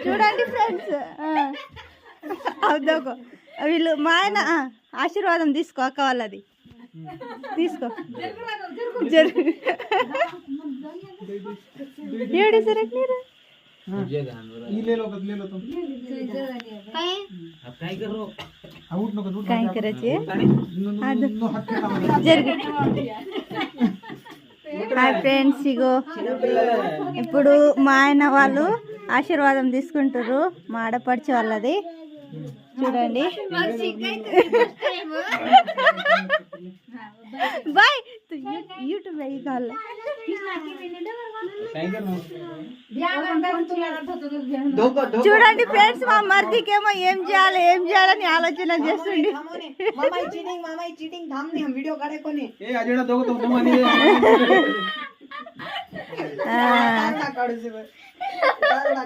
చూడండి ఫ్రెండ్స్, అవుదోకో వీళ్ళు మా ఆయన ఆశీర్వాదం తీసుకో, అక్క వాళ్ళది తీసుకో. ఏడు సరే హాయ్ ఫ్రెండ్స్, ఇగో ఇప్పుడు మా ఆయన వాళ్ళు ఆశీర్వాదం తీసుకుంటారు, మా ఆడపడిచే వాళ్ళది. చూడండి బాయ్ యూట్యూబ్ కావాలి. చూడండి ఫ్రెండ్స్, మా మర్దికేమో ఏం చేయాలని ఆలోచన చేస్తుంది.